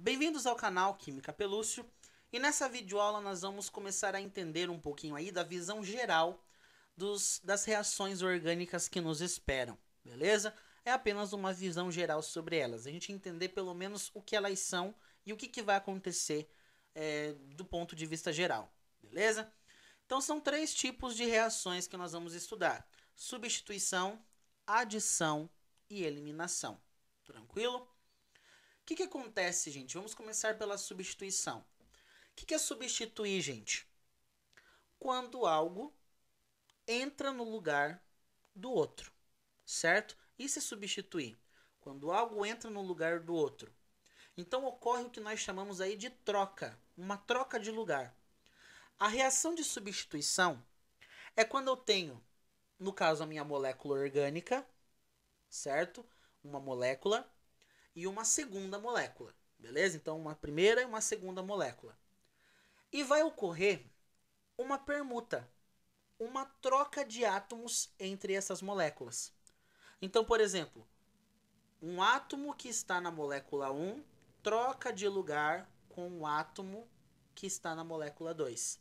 Bem-vindos ao canal Química Pelúcio, e nessa videoaula nós vamos começar a entender um pouquinho aí da visão geral das reações orgânicas que nos esperam, beleza? É apenas uma visão geral sobre elas, a gente entender pelo menos o que elas são e o que vai acontecer do ponto de vista geral, beleza? Então são três tipos de reações que nós vamos estudar: substituição, adição e eliminação. Tranquilo? O que acontece, gente? Vamos começar pela substituição. O que é substituir, gente? Quando algo entra no lugar do outro, certo? Isso é substituir. Quando algo entra no lugar do outro. Então ocorre o que nós chamamos aí de troca, uma troca de lugar. A reação de substituição é quando eu tenho, no caso, a minha molécula orgânica, certo? Uma molécula e uma segunda molécula, beleza? Então, uma primeira e uma segunda molécula. E vai ocorrer uma permuta, uma troca de átomos entre essas moléculas. Então, por exemplo, um átomo que está na molécula 1 troca de lugar com um átomo que está na molécula 2,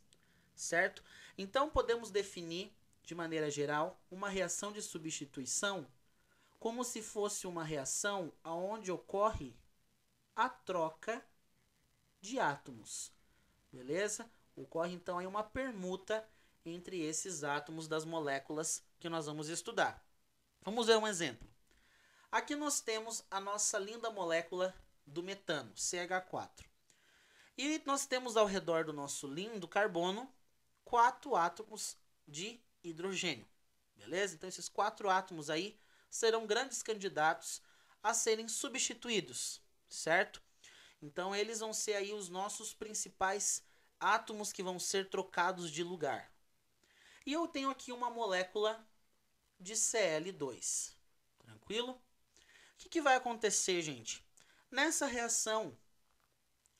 certo? Então, podemos definir, de maneira geral, uma reação de substituição como se fosse uma reação onde ocorre a troca de átomos, beleza? Ocorre então aí uma permuta entre esses átomos das moléculas que nós vamos estudar. Vamos ver um exemplo. Aqui nós temos a nossa linda molécula do metano, CH4. E nós temos ao redor do nosso lindo carbono 4 átomos de hidrogênio, beleza? Então esses 4 átomos aí serão grandes candidatos a serem substituídos, certo? Então eles vão ser aí os nossos principais átomos que vão ser trocados de lugar. E eu tenho aqui uma molécula de Cl2, tranquilo? O que vai acontecer, gente? Nessa reação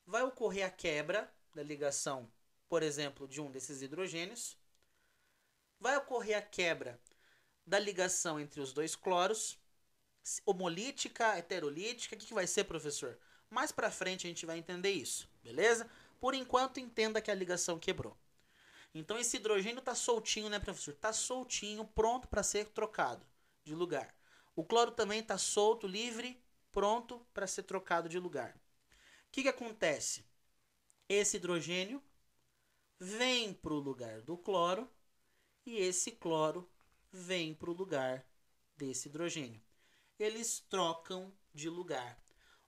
vai ocorrer a quebra da ligação, por exemplo, de um desses hidrogênios. Vai ocorrer a quebra da ligação entre os dois cloros, homolítica, heterolítica. O que vai ser, professor? Mais pra frente a gente vai entender isso, beleza? Por enquanto, entenda que a ligação quebrou. Então esse hidrogênio tá soltinho, né, professor? Tá soltinho, pronto para ser trocado de lugar. O cloro também tá solto, livre, pronto para ser trocado de lugar. O que acontece? Esse hidrogênio vem para o lugar do cloro e esse cloro vem para o lugar desse hidrogênio. Eles trocam de lugar.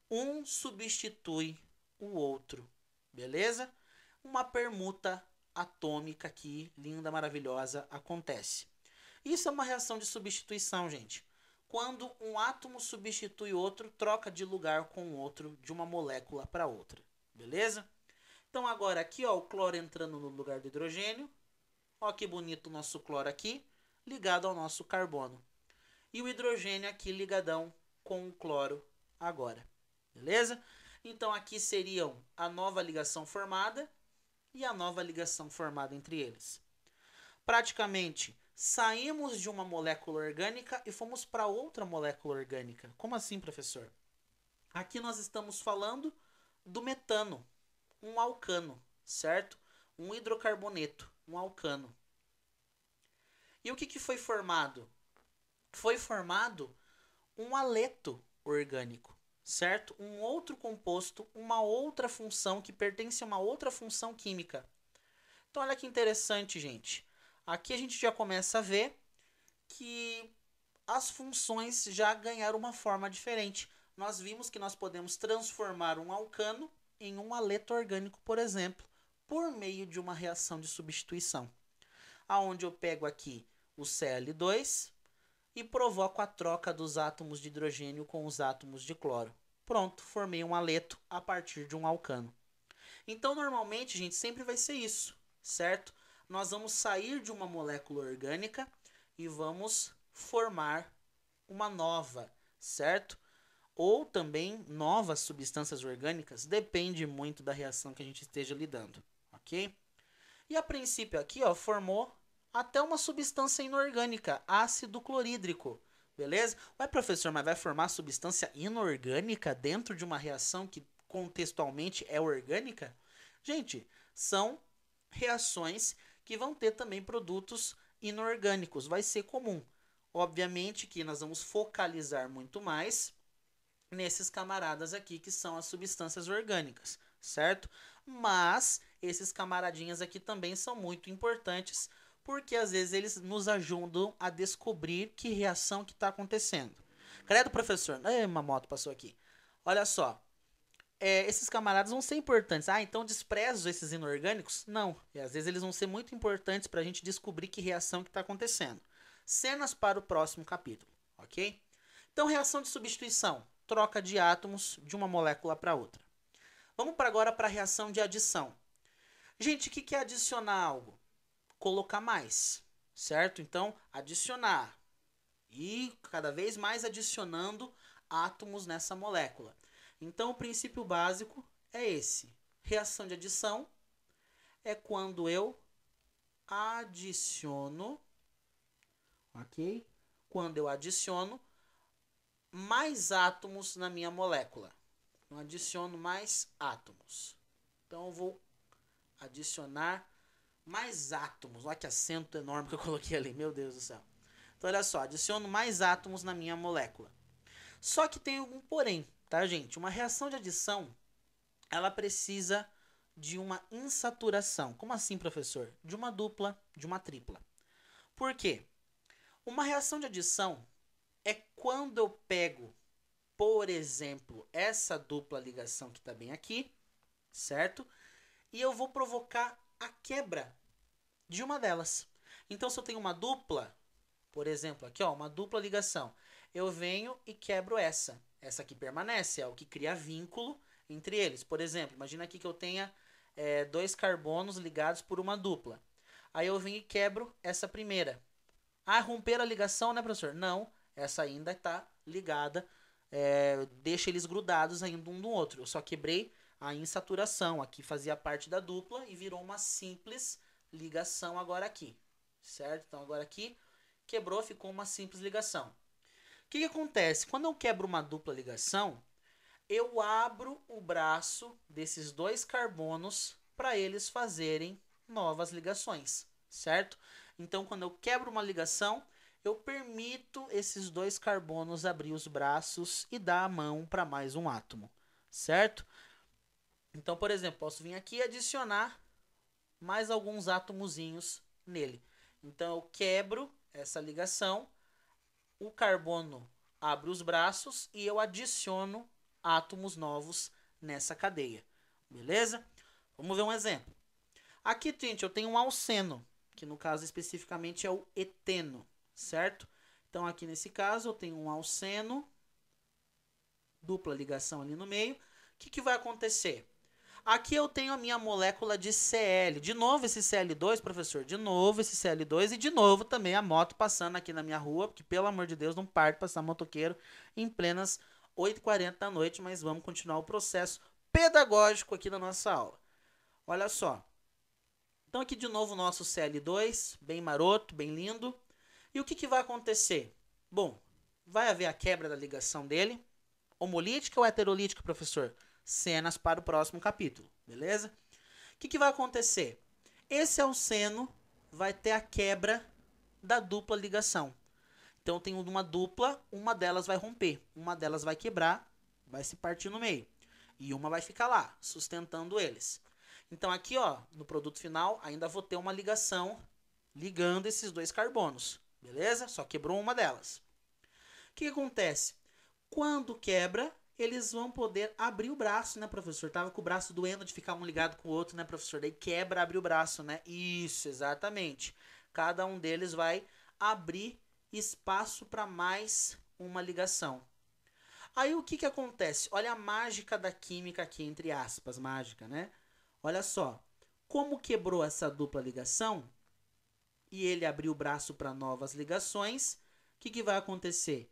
Um substitui o outro, beleza? Uma permuta atômica aqui, linda, maravilhosa, acontece. Isso é uma reação de substituição, gente. Quando um átomo substitui outro, troca de lugar com o outro, de uma molécula para outra, beleza? Então agora aqui, ó, o cloro entrando no lugar do hidrogênio. Ó que bonito o nosso cloro aqui, ligado ao nosso carbono. E o hidrogênio aqui ligadão com o cloro agora, beleza? Então aqui seriam a nova ligação formada e a nova ligação formada entre eles. Praticamente, saímos de uma molécula orgânica e fomos para outra molécula orgânica. Como assim, professor? Aqui nós estamos falando do metano, um alcano, certo? Um hidrocarboneto, um alcano. E o que foi formado? Foi formado um haleto orgânico, certo? Um outro composto, uma outra função que pertence a uma outra função química. Então olha que interessante, gente. Aqui a gente já começa a ver que as funções já ganharam uma forma diferente. Nós vimos que nós podemos transformar um alcano em um haleto orgânico, por exemplo, por meio de uma reação de substituição. Aonde eu pego aqui o Cl2 e provoco a troca dos átomos de hidrogênio com os átomos de cloro. Pronto, formei um haleto a partir de um alcano. Então, normalmente, gente, sempre vai ser isso, certo? Nós vamos sair de uma molécula orgânica e vamos formar uma nova, certo? Ou também novas substâncias orgânicas, depende muito da reação que a gente esteja lidando, ok? E a princípio aqui, ó, formou até uma substância inorgânica, ácido clorídrico, beleza? Ué, professor, mas vai formar substância inorgânica dentro de uma reação que contextualmente é orgânica, gente, são reações que vão ter também produtos inorgânicos, vai ser comum. Obviamente que nós vamos focalizar muito mais nesses camaradas aqui que são as substâncias orgânicas, certo? Mas esses camaradinhas aqui também são muito importantes porque às vezes eles nos ajudam a descobrir que reação que está acontecendo. Credo, professor. Uma moto passou aqui. Olha só. Esses camaradas vão ser importantes. Ah, então desprezo esses inorgânicos? Não. E às vezes eles vão ser muito importantes para a gente descobrir que reação que está acontecendo. Cenas para o próximo capítulo, ok? Então, reação de substituição. Troca de átomos de uma molécula para outra. Vamos agora para a reação de adição. Gente, o que é adicionar algo? Colocar mais, certo? Então, adicionar. E cada vez mais adicionando átomos nessa molécula. Então, o princípio básico é esse. Reação de adição é quando eu adiciono, ok? Quando eu adiciono mais átomos na minha molécula. Eu adiciono mais átomos. Então, eu vou adicionar mais átomos. Olha que acento enorme que eu coloquei ali. Meu Deus do céu. Então, olha só. Adiciono mais átomos na minha molécula. Só que tem algum porém, tá, gente? Uma reação de adição, ela precisa de uma insaturação. Como assim, professor? De uma dupla, de uma tripla. Por quê? Uma reação de adição é quando eu pego, por exemplo, essa dupla ligação que está bem aqui, certo? E eu vou provocar a quebra de uma delas. Então, se eu tenho uma dupla, por exemplo, aqui, ó, uma dupla ligação, eu venho e quebro essa. Essa aqui permanece, é o que cria vínculo entre eles. Por exemplo, imagina aqui que eu tenha dois carbonos ligados por uma dupla. Aí eu venho e quebro essa primeira. Ah, romper a ligação, né, professor? Não, essa ainda está ligada, deixa eles grudados ainda um no outro. Eu só quebrei a insaturação, aqui fazia parte da dupla e virou uma simples ligação agora aqui, certo? Então agora aqui quebrou, ficou uma simples ligação. O que acontece? Quando eu quebro uma dupla ligação, eu abro o braço desses dois carbonos para eles fazerem novas ligações, certo? Então, quando eu quebro uma ligação, eu permito esses dois carbonos abrir os braços e dar a mão para mais um átomo, certo? Então, por exemplo, posso vir aqui e adicionar mais alguns átomozinhos nele. Então, eu quebro essa ligação, o carbono abre os braços e eu adiciono átomos novos nessa cadeia. Beleza? Vamos ver um exemplo. Aqui, gente, eu tenho um alceno, que no caso especificamente é o eteno, certo? Então, aqui nesse caso, eu tenho um alceno, dupla ligação ali no meio. O que vai acontecer? Aqui eu tenho a minha molécula de Cl. De novo esse Cl2, professor. De novo esse Cl2 e de novo também a moto passando aqui na minha rua, porque pelo amor de Deus não para de passar motoqueiro em plenas 8h40 da noite, mas vamos continuar o processo pedagógico aqui na nossa aula. Olha só. Então aqui de novo o nosso Cl2, bem maroto, bem lindo. E o que vai acontecer? Bom, vai haver a quebra da ligação dele. Homolítica ou heterolítica, professor? Cenas para o próximo capítulo, beleza? O que vai acontecer? Esse alceno vai ter a quebra da dupla ligação. Então, eu tenho uma dupla, uma delas vai romper, uma delas vai quebrar, vai se partir no meio. E uma vai ficar lá, sustentando eles. Então, aqui, ó, no produto final, ainda vou ter uma ligação ligando esses dois carbonos, beleza? Só quebrou uma delas. O que acontece? Quando quebra, eles vão poder abrir o braço, né, professor? Tava com o braço doendo de ficar um ligado com o outro, né, professor? Daí quebra, abre o braço, né? Isso, exatamente. Cada um deles vai abrir espaço para mais uma ligação. Aí o que acontece? Olha a mágica da química aqui, entre aspas, mágica, né? Olha só. Como quebrou essa dupla ligação e ele abriu o braço para novas ligações, o que vai acontecer?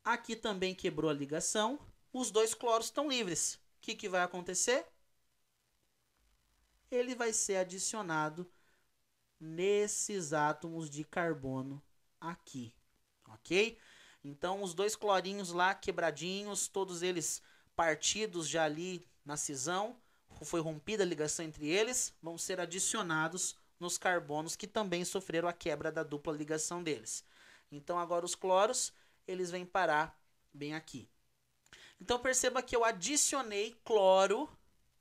Aqui também quebrou a ligação. Os dois cloros estão livres. O que vai acontecer? Ele vai ser adicionado nesses átomos de carbono aqui. Ok? Então, os dois clorinhos lá quebradinhos, todos eles partidos já ali na cisão, foi rompida a ligação entre eles, vão ser adicionados nos carbonos que também sofreram a quebra da dupla ligação deles. Então agora os cloros, eles vêm parar bem aqui. Então perceba que eu adicionei cloro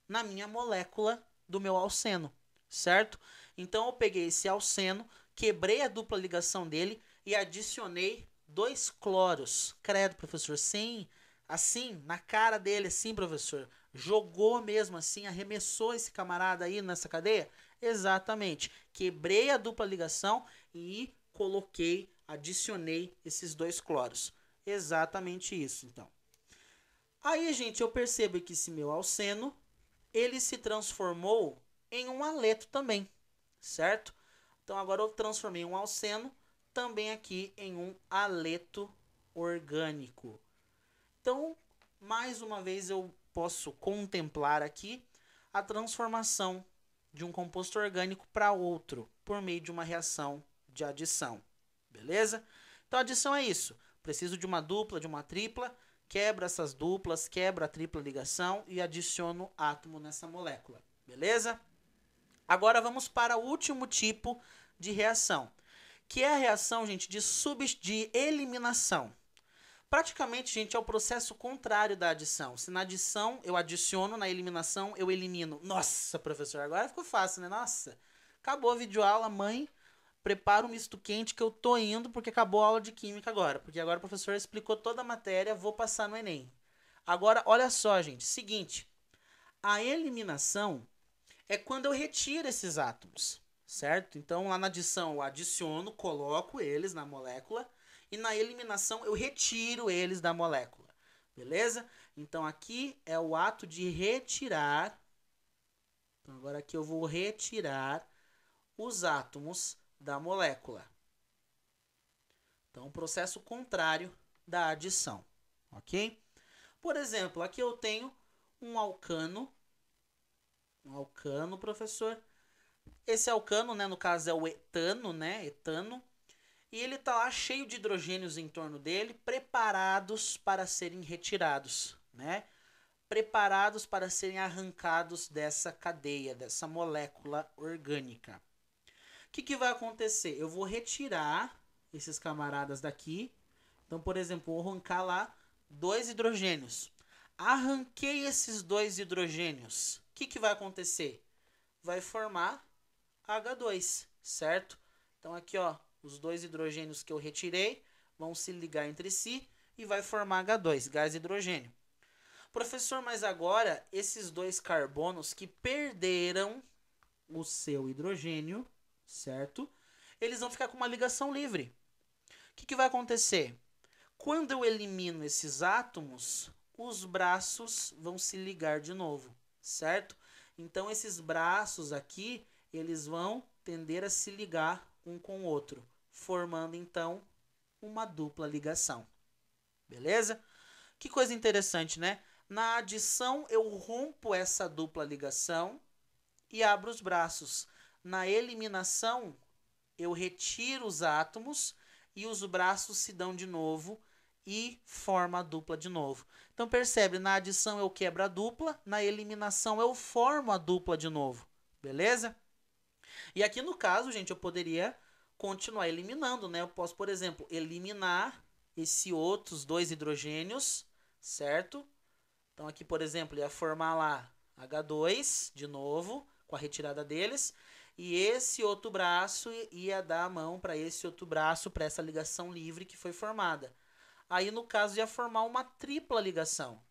na minha molécula do meu alceno, certo? Então eu peguei esse alceno, quebrei a dupla ligação dele e adicionei 2 cloros. Credo, professor, sim, assim, na cara dele, assim, professor. Jogou mesmo assim, arremessou esse camarada aí nessa cadeia? Exatamente. Quebrei a dupla ligação e coloquei, adicionei esses 2 cloros. Exatamente isso, então. Aí, gente, eu percebo que esse meu alceno, ele se transformou em um aleto também, certo? Então agora eu transformei um alceno também aqui em um aleto orgânico. Então, mais uma vez eu posso contemplar aqui a transformação de um composto orgânico para outro por meio de uma reação de adição. Beleza? Então a adição é isso. Preciso de uma dupla, de uma tripla, quebra essas duplas, quebra a tripla ligação e adiciono átomo nessa molécula. Beleza? Agora vamos para o último tipo de reação, que é a reação, gente, de eliminação. Praticamente, gente, é o processo contrário da adição. Se na adição eu adiciono, na eliminação eu elimino. Nossa, professor, agora ficou fácil, né? Nossa, acabou a videoaula, mãe, prepara um misto quente que eu tô indo porque acabou a aula de química agora. Porque agora o professor explicou toda a matéria, vou passar no Enem. Agora, olha só, gente, seguinte, a eliminação é quando eu retiro esses átomos, certo? Então, lá na adição eu adiciono, coloco eles na molécula e na eliminação eu retiro eles da molécula, beleza? Então, aqui é o ato de retirar. Então, agora aqui eu vou retirar os átomos da molécula. Então, o processo contrário da adição, ok? Por exemplo, aqui eu tenho um alcano, professor. Esse alcano, né, no caso é o etano, né, etano, e ele tá lá cheio de hidrogênios em torno dele, preparados para serem retirados, né? Preparados para serem arrancados dessa cadeia, dessa molécula orgânica. O que vai acontecer? Eu vou retirar esses camaradas daqui. Então, por exemplo, vou arrancar lá 2 hidrogênios. Arranquei esses 2 hidrogênios. O que vai acontecer? Vai formar H2, certo? Então aqui, ó, os 2 hidrogênios que eu retirei vão se ligar entre si e vai formar H2, gás hidrogênio. Professor, mas agora esses 2 carbonos que perderam o seu hidrogênio, certo? Eles vão ficar com uma ligação livre. O que vai acontecer? Quando eu elimino esses átomos, os braços vão se ligar de novo, certo? Então esses braços aqui, eles vão tender a se ligar um com o outro, formando então uma dupla ligação. Beleza? Que coisa interessante, né? Na adição eu rompo essa dupla ligação e abro os braços. Na eliminação eu retiro os átomos e os braços se dão de novo e forma a dupla de novo. Então percebe, na adição eu quebro a dupla, na eliminação eu formo a dupla de novo. Beleza? E aqui no caso, gente, eu poderia continuar eliminando, né? Eu posso, por exemplo, eliminar esses outros 2 hidrogênios, certo? Então aqui, por exemplo, ia formar lá H2 de novo, com a retirada deles, e esse outro braço ia dar a mão para esse outro braço, para essa ligação livre que foi formada. Aí, no caso, ia formar uma tripla ligação,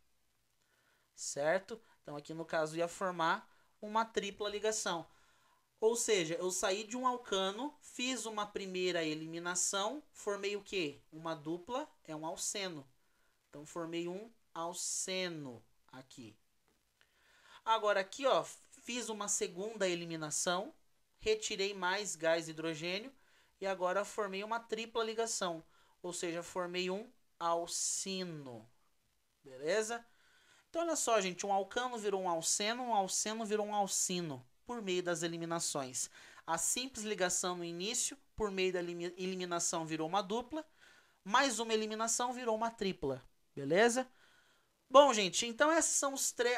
certo? Então, aqui no caso, ia formar uma tripla ligação. Ou seja, eu saí de um alcano, fiz uma primeira eliminação, formei o quê? Uma dupla, é um alceno. Então, formei um alceno aqui. Agora, aqui, ó, fiz uma segunda eliminação, retirei mais gás hidrogênio e agora formei uma tripla ligação. Ou seja, formei um alcino. Beleza? Então, olha só, gente, um alcano virou um alceno virou um alcino, por meio das eliminações. A simples ligação no início, por meio da eliminação, virou uma dupla, mais uma eliminação virou uma tripla. Beleza? Bom, gente, então essas são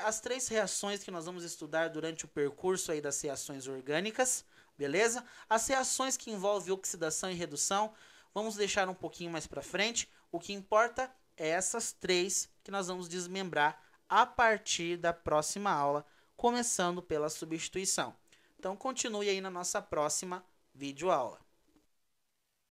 as três reações que nós vamos estudar durante o percurso aí das reações orgânicas, beleza? As reações que envolvem oxidação e redução, vamos deixar um pouquinho mais para frente. O que importa é essas três que nós vamos desmembrar a partir da próxima aula, começando pela substituição. Então, continue aí na nossa próxima videoaula.